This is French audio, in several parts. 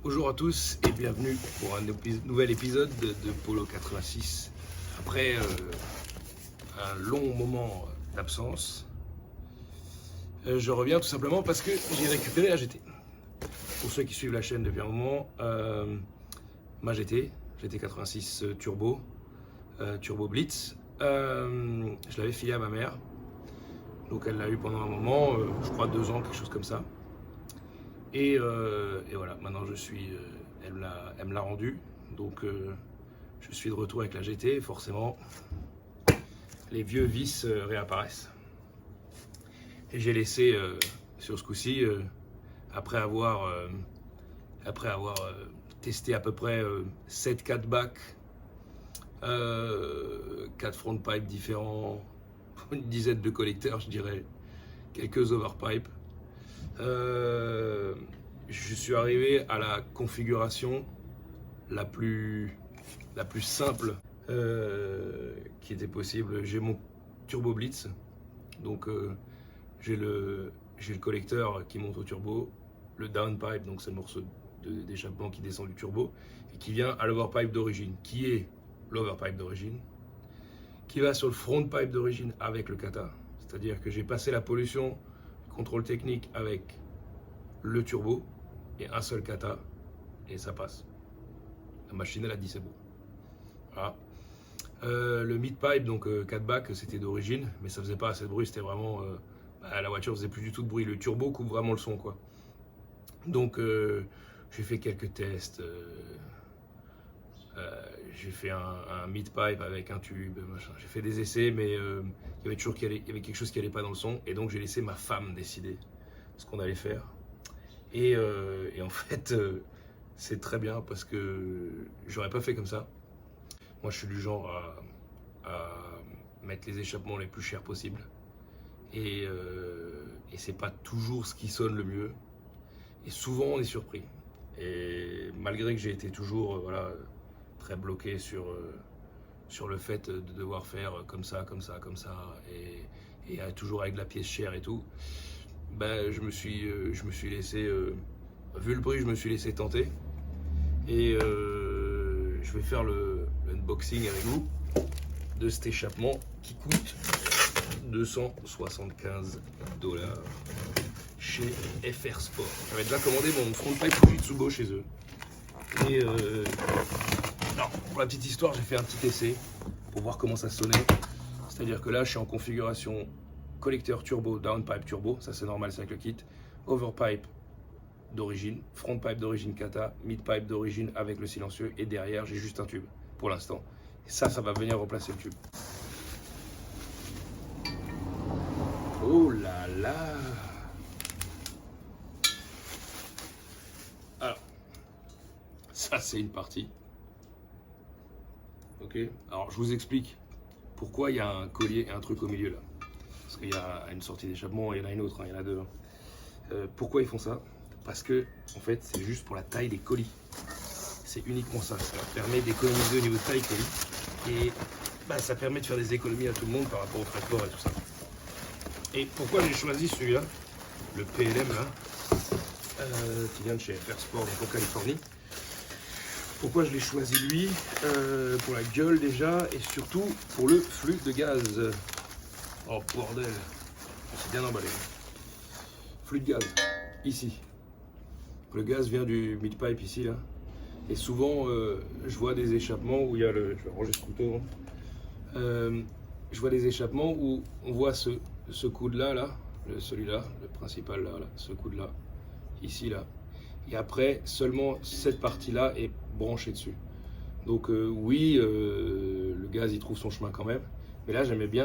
Bonjour à tous et bienvenue pour un nouvel épisode de Polo 86. Après un long moment d'absence, je reviens tout simplement parce que j'ai récupéré la GT. Pour ceux qui suivent la chaîne depuis un moment, ma GT 86 Turbo, Turbo Blitz, je l'avais filée à ma mère. Donc elle l'a eu pendant un moment, je crois 2 ans, quelque chose comme ça. Et voilà, maintenant elle me l'a rendu, donc je suis de retour avec la GT, forcément les vieux vices réapparaissent. Et j'ai laissé sur ce coup-ci, après avoir testé à peu près 7 4-back, 4 front pipe différents, une dizaine de collecteurs, je dirais, quelques overpipes. Je suis arrivé à la configuration la plus simple qui était possible. J'ai mon Turbo Blitz, donc j'ai le collecteur qui monte au turbo, le downpipe, donc c'est le morceau d'échappement qui descend du turbo et qui vient à l'overpipe d'origine, qui est l'overpipe d'origine, qui va sur le front pipe d'origine avec le kata. C'est-à-dire que j'ai passé la pollution, contrôle technique avec le turbo et un seul kata et ça passe. La machine elle a dit c'est bon. Voilà. Le mid pipe, donc 4 back, c'était d'origine, mais ça faisait pas assez de bruit, c'était vraiment. La voiture faisait plus du tout de bruit. Le turbo coupe vraiment le son, quoi. Donc j'ai fait quelques tests. J'ai fait un mid pipe avec un tube, machin. J'ai fait des essais, mais il y avait quelque chose qui allait pas dans le son, et donc j'ai laissé ma femme décider ce qu'on allait faire. Et en fait, c'est très bien parce que j'aurais pas fait comme ça. Moi, je suis du genre à mettre les échappements les plus chers possibles. Et c'est pas toujours ce qui sonne le mieux. Et souvent, on est surpris. Et malgré que j'ai été toujours très bloqué sur le fait de devoir faire comme ça, et toujours avec de la pièce chère et tout, ben, je me suis laissé, vu le prix, je me suis laissé tenter. Et je vais faire le unboxing avec vous de cet échappement qui coûte 275 $. Chez FR Sport. J'avais déjà commandé mon front pipe Fujitsubo chez eux. Et pour la petite histoire, j'ai fait un petit essai pour voir comment ça sonnait. C'est-à-dire que là, je suis en configuration collecteur turbo, downpipe turbo, ça c'est normal, c'est avec le kit. Overpipe d'origine, front pipe d'origine kata, mid pipe d'origine avec le silencieux, et derrière, j'ai juste un tube pour l'instant. Et ça va venir remplacer le tube. Oh là là! Alors, ça c'est une partie. Ok, alors je vous explique pourquoi il y a un collier et un truc au milieu là. Parce qu'il y a une sortie d'échappement et il y en a une autre, il y en a deux. Pourquoi ils font ça? Parce que en fait c'est juste pour la taille des colis. C'est uniquement ça. Ça leur permet d'économiser au niveau de taille colis. Et ça permet de faire des économies à tout le monde par rapport au transport et tout ça. Et pourquoi j'ai choisi celui-là, le PLM là, qui vient de chez FR Sport, donc en Californie. Pourquoi je l'ai choisi lui? Pour la gueule déjà, et surtout pour le flux de gaz. Oh bordel, c'est bien emballé. Flux de gaz, ici. Le gaz vient du mid-pipe ici là. Et souvent, je vois des échappements où il y a le... Je vais ranger ce couteau. Je vois des échappements où on voit ce coude-là, celui-là, le principal là, ce coude-là, ici là. Et après, seulement cette partie-là est branchée dessus. Donc oui, le gaz il trouve son chemin quand même. Mais là, j'aimais bien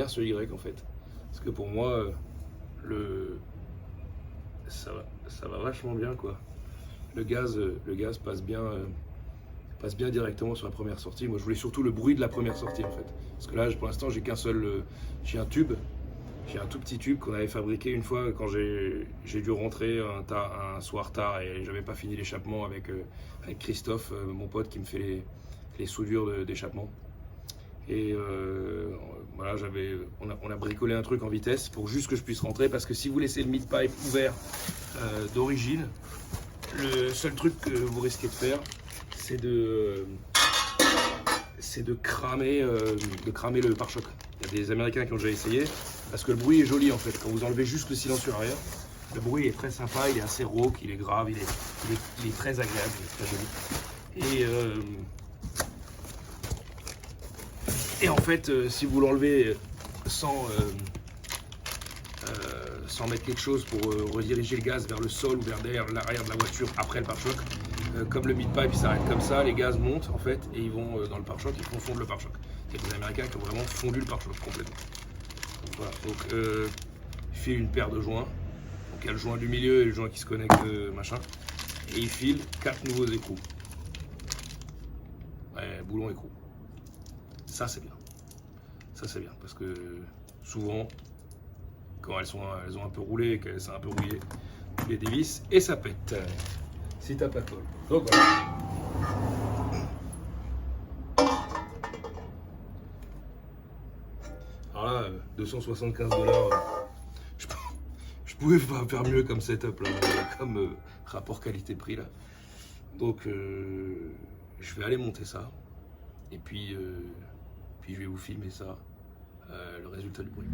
ce Y en fait. Parce que pour moi, ça va vachement bien quoi. Le gaz passe bien directement sur la première sortie. Moi, je voulais surtout le bruit de la première sortie en fait. Parce que là, pour l'instant, j'ai qu'un seul, j'ai un tube. J'ai un tout petit tube qu'on avait fabriqué une fois quand j'ai dû rentrer un soir tard et j'avais pas fini l'échappement avec Christophe, mon pote qui me fait les soudures d'échappement. Et voilà, on a bricolé un truc en vitesse pour juste que je puisse rentrer, parce que si vous laissez le mid-pipe ouvert d'origine, Le seul truc que vous risquez de faire, c'est de cramer le pare-choc. Il y a des Américains qui ont déjà essayé, parce que le bruit est joli en fait. Quand vous enlevez juste le silencieux arrière, le bruit est très sympa, il est assez rauque, il est grave, il est très agréable, il est très joli. Et en fait, si vous l'enlevez sans mettre quelque chose pour rediriger le gaz vers le sol ou vers l'arrière de la voiture après le pare-choc, comme le mid-pipe il s'arrête comme ça, les gaz montent en fait et ils vont dans le pare-choc, ils font fondre le pare-choc. Il y a des Américains qui ont vraiment fondu le pare-choc complètement. Donc, voilà. Donc il file une paire de joints, donc il y a le joint du milieu et le joint qui se connecte machin, et il file 4 nouveaux écrous. Ouais, boulon écrou. Ça c'est bien. Ça c'est bien parce que souvent quand elles ont un peu roulé et qu'elles sont un peu rouillées, tu les dévisses et ça pète si t'as pas de colle. Donc voilà. Alors là, 275$, je pouvais pas faire mieux comme setup là, comme rapport qualité-prix là. Donc je vais aller monter ça et puis je vais vous filmer ça, le résultat du bruit.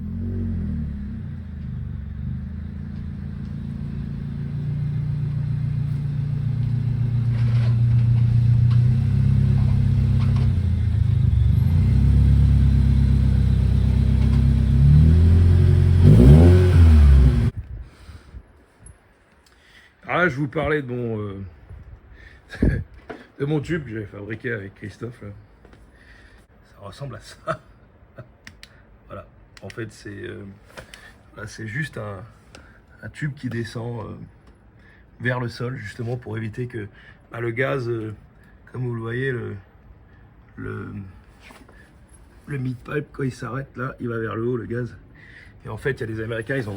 Alors là, je vous parlais de mon tube que j'avais fabriqué avec Christophe. Là. Ça ressemble à ça. Voilà. En fait, c'est juste un tube qui descend vers le sol, justement pour éviter que le gaz, comme vous le voyez, le mid-pipe, quand il s'arrête, là, il va vers le haut, le gaz. Et en fait, il y a des Américains, ils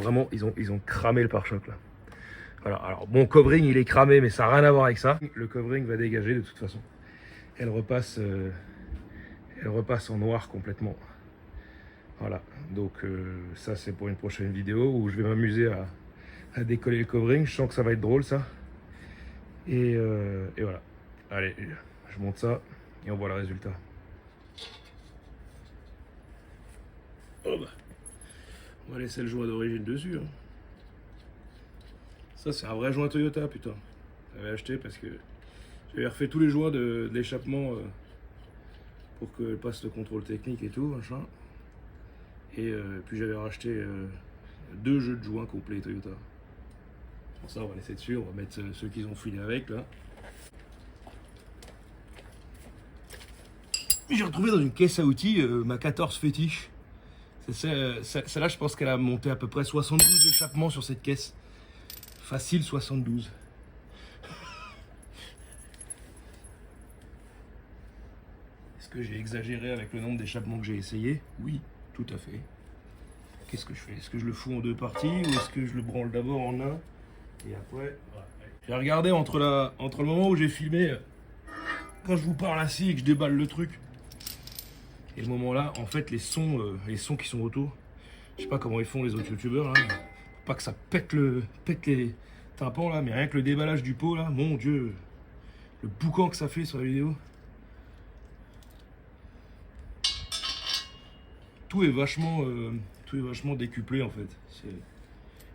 ont cramé le pare-choc, là. Voilà. Alors, bon, covering, il est cramé, mais ça n'a rien à voir avec ça. Le covering va dégager, de toute façon. Elle repasse en noir complètement. Voilà. Donc, ça, c'est pour une prochaine vidéo où je vais m'amuser à décoller le covering. Je sens que ça va être drôle, ça. Et voilà. Allez, je monte ça et on voit le résultat. Oh bah. On va laisser le joint d'origine dessus. Hein. Ça, c'est un vrai joint Toyota, putain. J'avais acheté parce que j'avais refait tous les joints d'échappement pour qu'elle passe le contrôle technique et tout, machin. Et puis j'avais racheté 2 jeux de joints complets Toyota. Pour ça, on va laisser dessus, on va mettre ceux qu'ils ont filé avec, là. J'ai retrouvé dans une caisse à outils ma 14 fétiche. Celle-là, je pense qu'elle a monté à peu près 72 échappements sur cette caisse. Facile 72. Est-ce que j'ai exagéré avec le nombre d'échappements que j'ai essayé? Oui, tout à fait. Qu'est-ce que je fais? Est-ce que je le fous en 2 parties ou est-ce que je le branle d'abord en un et après voilà. J'ai regardé entre le moment où j'ai filmé, quand je vous parle ainsi et que je déballe le truc, et le moment là, en fait, les sons qui sont autour, je sais pas comment ils font les autres youtubeurs, hein, pas que ça pète les tympans là, mais rien que le déballage du pot là, mon dieu, le boucan que ça fait sur la vidéo. Tout est vachement décuplé en fait. C'est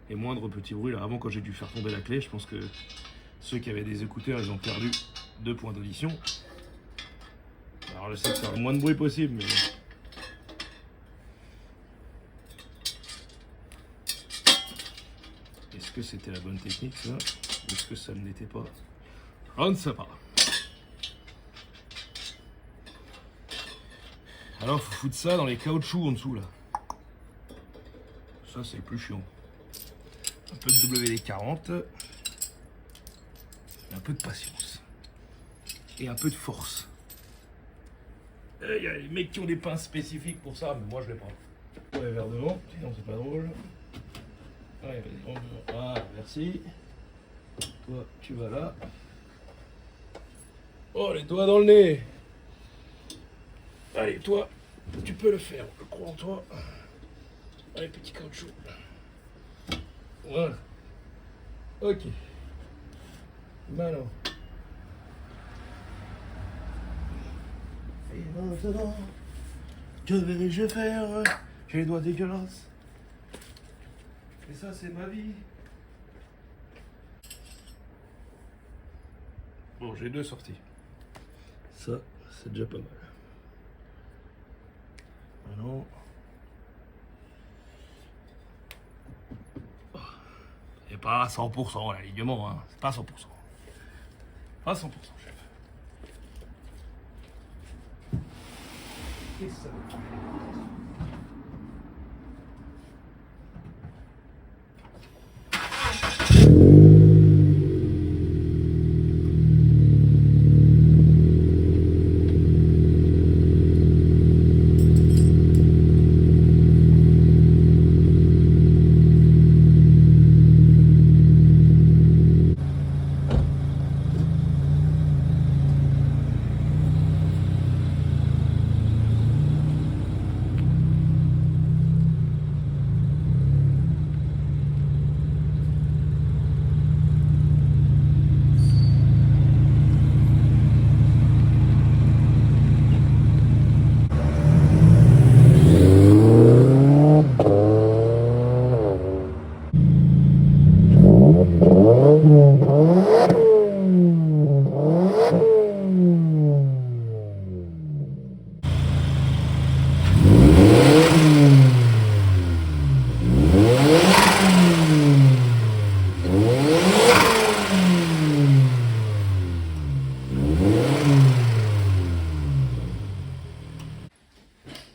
les moindres petits bruits là. Avant, quand j'ai dû faire tomber la clé, je pense que ceux qui avaient des écouteurs, ils ont perdu 2 points d'audition. Alors j'essaie de faire le moins de bruit possible, mais est-ce que c'était la bonne technique ça? Ou est-ce que ça ne l'était pas? Je ne sais pas. Alors faut foutre ça dans les caoutchoucs en dessous là. Ça c'est le plus chiant. Un peu de WD-40. Un peu de patience. Et un peu de force. Il y a les mecs qui ont des pinces spécifiques pour ça, mais moi je les prends. Ouais, vers devant, sinon c'est pas drôle. Allez, vas-y, ah, merci. Toi, tu vas là. Oh, les doigts dans le nez. Allez, toi, tu peux le faire, je crois en toi. Allez, petit caoutchouc. Voilà. Ok. Bah non. Et maintenant, que vais-je faire? J'ai les doigts dégueulasses. Et ça, c'est ma vie. Bon, j'ai 2 sorties. Ça, c'est déjà pas mal. Maintenant, c'est pas à 100% l'alignement, hein. C'est pas 100%. Pas 100%, chef. Et ça.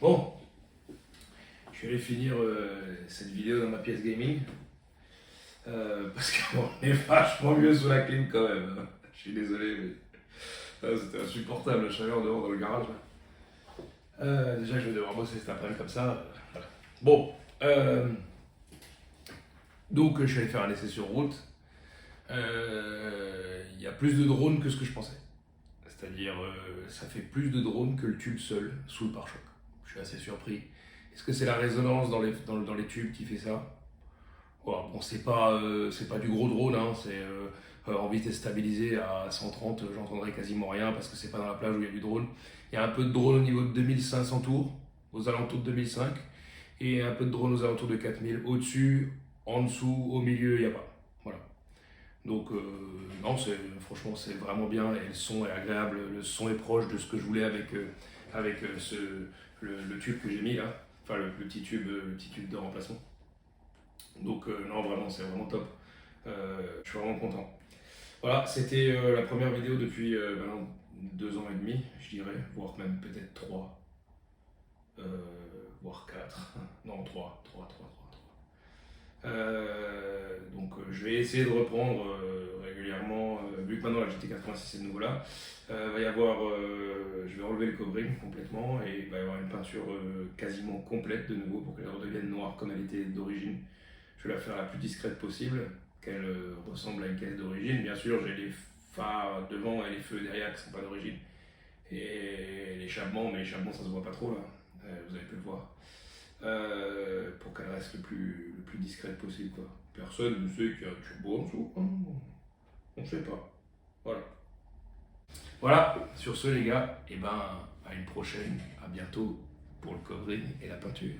Bon, je suis allé finir cette vidéo dans ma pièce gaming. Parce qu'on est vachement mieux sous la clim quand même. Je suis désolé, mais c'était insupportable la chaleur dehors dans le garage. Déjà, je vais devoir bosser cet après-midi comme ça. Voilà. Bon, donc je suis allé faire un essai sur route. Il y a plus de drones que ce que je pensais. C'est-à-dire, ça fait plus de drones que le tube seul sous le pare-choc. Je suis assez surpris. Est-ce que c'est la résonance dans les tubes qui fait ça? Voilà, bon, c'est pas du gros drone, hein, c'est en vitesse stabilisée à 130, j'entendrai quasiment rien parce que c'est pas dans la plage où il y a du drone. Il y a un peu de drone au niveau de 2500 tours, aux alentours de 2005, et un peu de drone aux alentours de 4000. Au-dessus, en dessous, au milieu, il n'y a pas. Voilà. Donc, non, franchement, c'est vraiment bien et le son est agréable, le son est proche de ce que je voulais avec le tube que j'ai mis là, enfin le petit tube de remplacement. Donc non, vraiment, c'est vraiment top. Je suis vraiment content. Voilà, c'était la première vidéo depuis maintenant 2 ans et demi, je dirais, voire même peut-être 3, voire 4. Non, 3. Donc je vais essayer de reprendre régulièrement, vu que maintenant la GT86 est de nouveau là. Va y avoir, je vais enlever le covering complètement et il va y avoir une peinture quasiment complète de nouveau pour qu'elle redevienne noire comme elle était d'origine. Je vais la faire la plus discrète possible, qu'elle ressemble à une caisse d'origine. Bien sûr, j'ai les phares devant et les feux derrière qui ne sont pas d'origine. Et l'échappement, mais l'échappement ça se voit pas trop là, vous avez pu le voir. Pour qu'elle reste le plus discrète possible, quoi. Personne ne sait qu'il y a un turbo en dessous, hein. On ne sait pas. Voilà. Voilà, sur ce les gars, et ben à une prochaine, à bientôt pour le covering et la peinture.